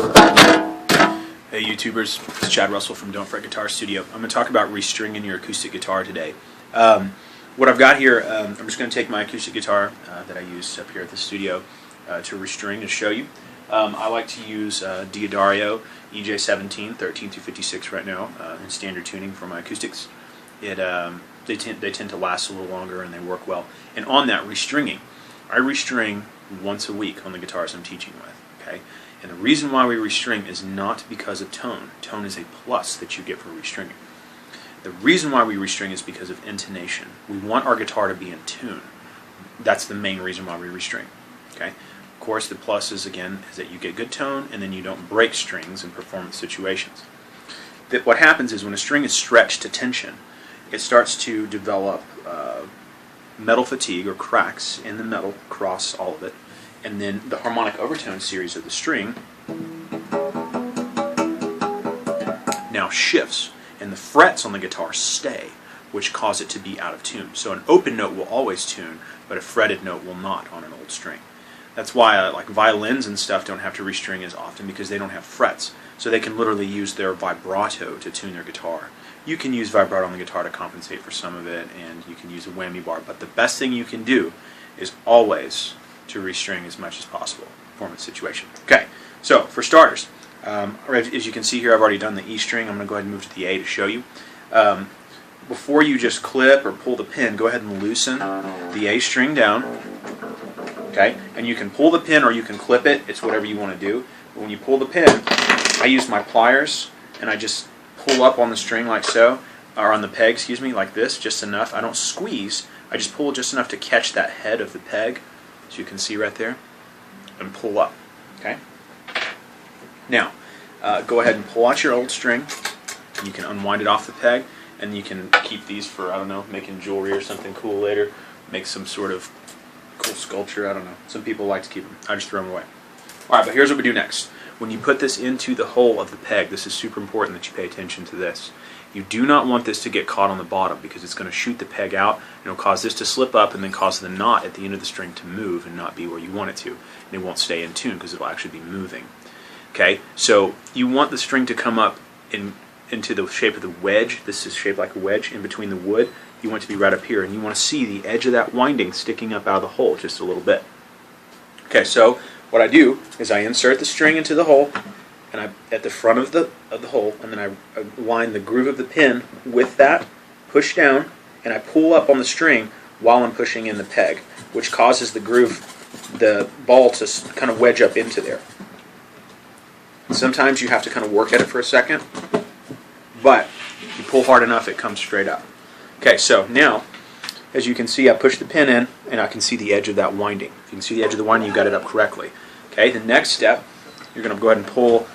Hey YouTubers, it's Chad Russell from Don't Fret Guitar Studio. I'm going to talk about restringing your acoustic guitar today. What I've got here, I'm just going to take my acoustic guitar that I use up here at the studio to restring and show you. I like to use D'Addario EJ17 13-56 right now in standard tuning for my acoustics. They tend to last a little longer and they work well. And on that restringing, I restring once a week on the guitars I'm teaching with. Okay? And the reason why we restring is not because of tone. Tone is a plus that you get for restringing. The reason why we restring is because of intonation. We want our guitar to be in tune. That's the main reason why we restring. Okay? Of course, the plus is, again, is that you get good tone and then you don't break strings in performance situations. What happens is when a string is stretched to tension, it starts to develop metal fatigue or cracks in the metal across all of it. And then the harmonic overtone series of the string now shifts, and the frets on the guitar stay, which cause it to be out of tune. So an open note will always tune, but a fretted note will not on an old string. That's why like violins and stuff don't have to restring as often, because they don't have frets. So they can literally use their vibrato to tune their guitar. You can use vibrato on the guitar to compensate for some of it, and you can use a whammy bar, but the best thing you can do is always to restring as much as possible performance situation. Okay, so for starters, as you can see here, I've already done the E string. I'm going to go ahead and move to the A to show you. Before you just clip or pull the pin, go ahead and loosen the A string down. Okay, and you can pull the pin or you can clip it. It's whatever you want to do. But when you pull the pin, I use my pliers and I just pull up on the string like so, or on the peg, excuse me, like this, just enough. I don't squeeze. I just pull just enough to catch that head of the peg, so you can see right there, and pull up. Okay. Now, go ahead and pull out your old string. You can unwind it off the peg, and you can keep these for, I don't know, making jewelry or something cool later. Make some sort of cool sculpture. I don't know. Some people like to keep them. I just throw them away. All right, but here's what we do next. When you put this into the hole of the peg, this is super important that you pay attention to this. You do not want this to get caught on the bottom, because it's going to shoot the peg out, and it'll cause this to slip up and then cause the knot at the end of the string to move and not be where you want it to. And it won't stay in tune because it'll actually be moving. Okay, so you want the string to come up into the shape of the wedge. This is shaped like a wedge in between the wood. You want it to be right up here, and you want to see the edge of that winding sticking up out of the hole just a little bit. Okay, so what I do is I insert the string into the hole, and at the front of the hole, and then I line the groove of the pin with that, push down, and I pull up on the string while I'm pushing in the peg, which causes the groove, the ball to kind of wedge up into there. Sometimes you have to kind of work at it for a second, but if you pull hard enough, it comes straight up. Okay, so now, as you can see, I push the pin in, and I can see the edge of that winding. If you can see the edge of the winding, you got it up correctly. Okay, the next step, you're going to go ahead and pull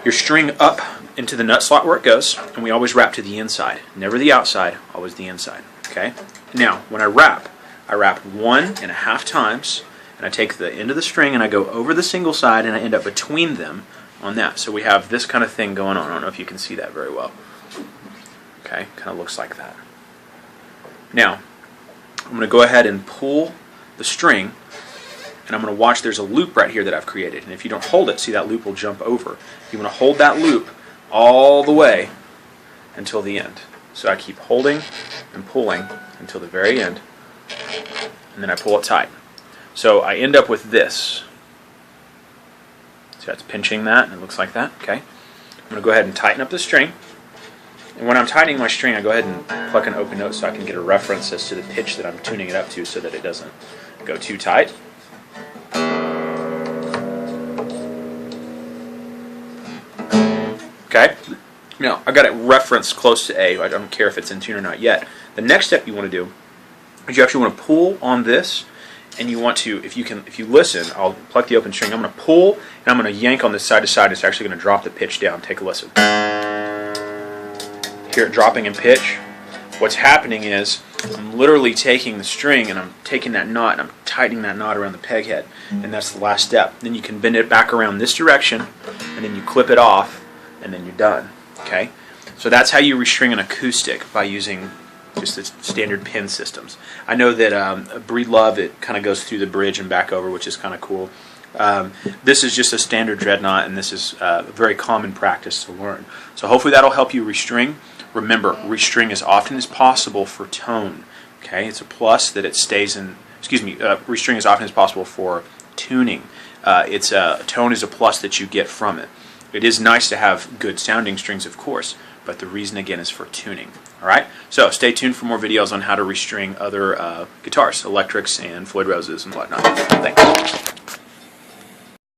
your string up into the nut slot where it goes, and we always wrap to the inside. Never the outside, always the inside. Okay? Now, when I wrap 1.5 times, and I take the end of the string and I go over the single side and I end up between them on that. So we have this kind of thing going on. I don't know if you can see that very well. Okay? Kind of looks like that. Now, I'm going to go ahead and pull the string, and I'm going to watch, there's a loop right here that I've created, and if you don't hold it, see that loop will jump over. You want to hold that loop all the way until the end. So I keep holding and pulling until the very end, and then I pull it tight. So I end up with this. So that's pinching that, and it looks like that. Okay. I'm going to go ahead and tighten up the string, and when I'm tightening my string, I go ahead and pluck an open note so I can get a reference as to the pitch that I'm tuning it up to, so that it doesn't go too tight. Okay, now I've got it referenced close to A. I don't care if it's in tune or not yet. The next step you want to do is you actually want to pull on this, and you want to, if you listen, I'll pluck the open string. I'm going to pull, and I'm going to yank on this side to side. It's actually going to drop the pitch down. Take a listen. Hear it dropping in pitch. What's happening is I'm literally taking the string and I'm taking that knot and I'm tightening that knot around the peg head, and that's the last step. Then you can bend it back around this direction, and then you clip it off, and then you're done. Okay, so that's how you restring an acoustic, by using just the standard pin systems. I know that Breedlove, it kind of goes through the bridge and back over, which is kind of cool. This is just a standard dreadnought, and this is a very common practice to learn. So hopefully that'll help you restring. Remember, restring as often as possible for tone. Okay, it's a plus that it stays in. Restring as often as possible for tuning. Tone is a plus that you get from it. It is nice to have good sounding strings, of course, but the reason again is for tuning. All right, so stay tuned for more videos on how to restring other guitars, electrics, and Floyd Roses and whatnot. Thanks.